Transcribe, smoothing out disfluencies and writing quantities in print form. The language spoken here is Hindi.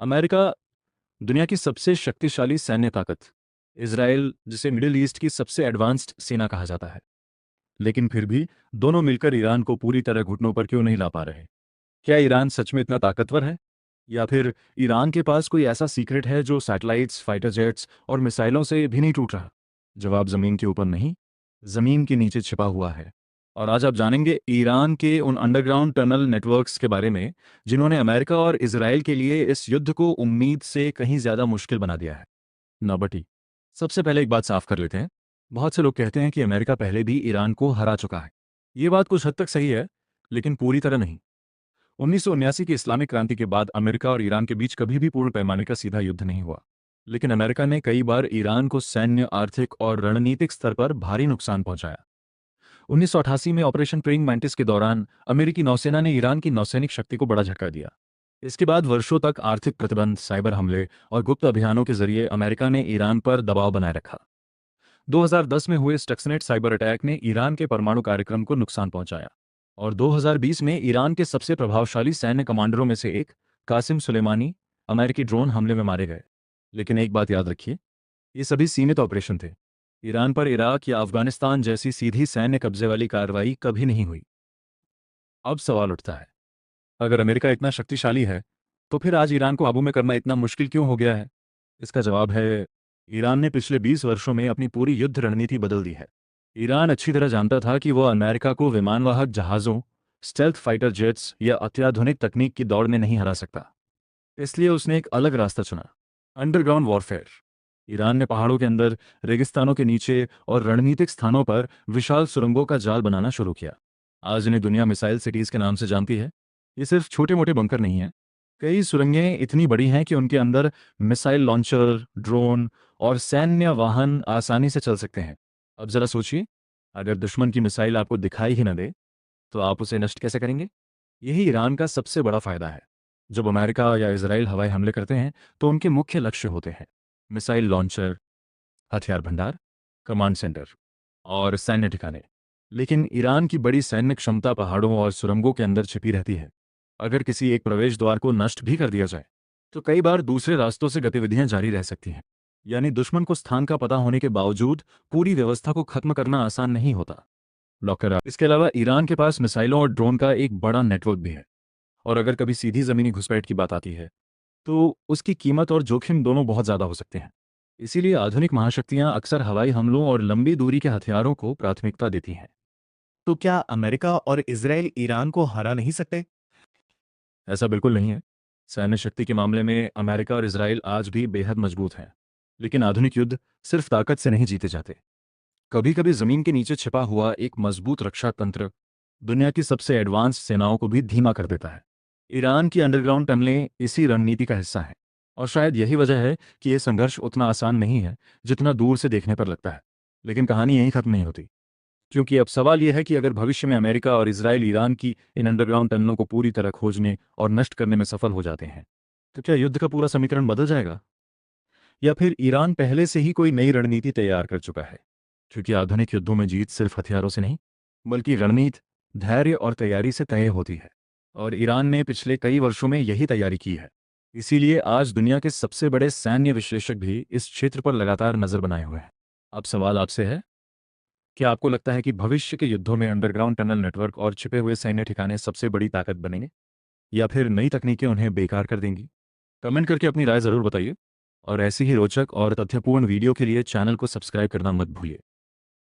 अमेरिका दुनिया की सबसे शक्तिशाली सैन्य ताकत, इसराइल जिसे मिडिल ईस्ट की सबसे एडवांस्ड सेना कहा जाता है, लेकिन फिर भी दोनों मिलकर ईरान को पूरी तरह घुटनों पर क्यों नहीं ला पा रहे? क्या ईरान सच में इतना ताकतवर है, या फिर ईरान के पास कोई ऐसा सीक्रेट है जो सैटेलाइट्स, फाइटर जेट्स और मिसाइलों से भी नहीं टूट रहा? जवाब जमीन के ऊपर नहीं, जमीन के नीचे छिपा हुआ है। और आज आप जानेंगे ईरान के उन अंडरग्राउंड टनल नेटवर्क्स के बारे में जिन्होंने अमेरिका और इसराइल के लिए इस युद्ध को उम्मीद से कहीं ज्यादा मुश्किल बना दिया है। नंबर सबसे पहले एक बात साफ कर लेते हैं। बहुत से लोग कहते हैं कि अमेरिका पहले भी ईरान को हरा चुका है। ये बात कुछ हद तक सही है, लेकिन पूरी तरह नहीं। 1979 की इस्लामिक क्रांति के बाद अमेरिका और ईरान के बीच कभी भी पूर्ण पैमाने का सीधा युद्ध नहीं हुआ, लेकिन अमेरिका ने कई बार ईरान को सैन्य, आर्थिक और रणनीतिक स्तर पर भारी नुकसान पहुंचाया। 1988 में ऑपरेशन प्रेइंग मैंटिस के दौरान अमेरिकी नौसेना ने ईरान की नौसैनिक शक्ति को बड़ा झटका दिया। इसके बाद वर्षों तक आर्थिक प्रतिबंध, साइबर हमले और गुप्त अभियानों के जरिए अमेरिका ने ईरान पर दबाव बनाए रखा। 2010 में हुए स्टक्सनेट साइबर अटैक ने ईरान के परमाणु कार्यक्रम को नुकसान पहुंचाया, और 2020 में ईरान के सबसे प्रभावशाली सैन्य कमांडरों में से एक कासिम सुलेमानी अमेरिकी ड्रोन हमले में मारे गए। लेकिन एक बात याद रखिए, ये सभी सीमित ऑपरेशन थे। ईरान पर इराक या अफगानिस्तान जैसी सीधी सैन्य कब्जे वाली कार्रवाई कभी नहीं हुई। अब सवाल उठता है, अगर अमेरिका इतना शक्तिशाली है, तो फिर आज ईरान को काबू में करना इतना मुश्किल क्यों हो गया है? इसका जवाब है, ईरान ने पिछले 20 वर्षों में अपनी पूरी युद्ध रणनीति बदल दी है। ईरान अच्छी तरह जानता था कि वह अमेरिका को विमानवाहक जहाज़ों, स्टेल्थ फाइटर जेट्स या अत्याधुनिक तकनीक की दौड़ में नहीं हरा सकता। इसलिए उसने एक अलग रास्ता चुना, अंडरग्राउंड वॉरफेयर। ईरान ने पहाड़ों के अंदर, रेगिस्तानों के नीचे और रणनीतिक स्थानों पर विशाल सुरंगों का जाल बनाना शुरू किया। आज इन्हें दुनिया मिसाइल सिटीज के नाम से जानती है। ये सिर्फ छोटे मोटे बंकर नहीं हैं। कई सुरंगें इतनी बड़ी हैं कि उनके अंदर मिसाइल लॉन्चर, ड्रोन और सैन्य वाहन आसानी से चल सकते हैं। अब जरा सोचिए, अगर दुश्मन की मिसाइल आपको दिखाई ही न दे, तो आप उसे नष्ट कैसे करेंगे? यही ईरान का सबसे बड़ा फायदा है। जब अमेरिका या इजराइल हवाई हमले करते हैं, तो उनके मुख्य लक्ष्य होते हैं मिसाइल लॉन्चर, हथियार भंडार, कमांड सेंटर और सैन्य ठिकाने। लेकिन ईरान की बड़ी सैन्य क्षमता पहाड़ों और सुरंगों के अंदर छिपी रहती है। अगर किसी एक प्रवेश द्वार को नष्ट भी कर दिया जाए, तो कई बार दूसरे रास्तों से गतिविधियां जारी रह सकती हैं। यानी दुश्मन को स्थान का पता होने के बावजूद पूरी व्यवस्था को खत्म करना आसान नहीं होता। लॉकर इसके अलावा ईरान के पास मिसाइलों और ड्रोन का एक बड़ा नेटवर्क भी है। और अगर कभी सीधी जमीनी घुसपैठ की बात आती है, तो उसकी कीमत और जोखिम दोनों बहुत ज़्यादा हो सकते हैं। इसीलिए आधुनिक महाशक्तियां अक्सर हवाई हमलों और लंबी दूरी के हथियारों को प्राथमिकता देती हैं। तो क्या अमेरिका और इजराइल ईरान को हरा नहीं सकते? ऐसा बिल्कुल नहीं है। सैन्य शक्ति के मामले में अमेरिका और इसराइल आज भी बेहद मजबूत हैं। लेकिन आधुनिक युद्ध सिर्फ ताकत से नहीं जीते जाते। कभी कभी जमीन के नीचे छिपा हुआ एक मजबूत रक्षा तंत्र दुनिया की सबसे एडवांस सेनाओं को भी धीमा कर देता है। ईरान की अंडरग्राउंड टनलें इसी रणनीति का हिस्सा हैं। और शायद यही वजह है कि यह संघर्ष उतना आसान नहीं है जितना दूर से देखने पर लगता है। लेकिन कहानी यहीं खत्म नहीं होती, क्योंकि अब सवाल यह है कि अगर भविष्य में अमेरिका और इसराइल ईरान की इन अंडरग्राउंड टनलों को पूरी तरह खोजने और नष्ट करने में सफल हो जाते हैं, तो क्या युद्ध का पूरा समीकरण बदल जाएगा, या फिर ईरान पहले से ही कोई नई रणनीति तैयार कर चुका है? क्योंकि आधुनिक युद्धों में जीत सिर्फ हथियारों से नहीं, बल्कि रणनीति, धैर्य और तैयारी से तय होती है। और ईरान ने पिछले कई वर्षों में यही तैयारी की है। इसीलिए आज दुनिया के सबसे बड़े सैन्य विश्लेषक भी इस क्षेत्र पर लगातार नजर बनाए हुए हैं। अब सवाल आपसे है, क्या आपको लगता है कि भविष्य के युद्धों में अंडरग्राउंड टनल नेटवर्क और छिपे हुए सैन्य ठिकाने सबसे बड़ी ताकत बनेंगे, या फिर नई तकनीकें उन्हें बेकार कर देंगी? कमेंट करके अपनी राय जरूर बताइए। और ऐसी ही रोचक और तथ्यपूर्ण वीडियो के लिए चैनल को सब्सक्राइब करना मत भूलिए।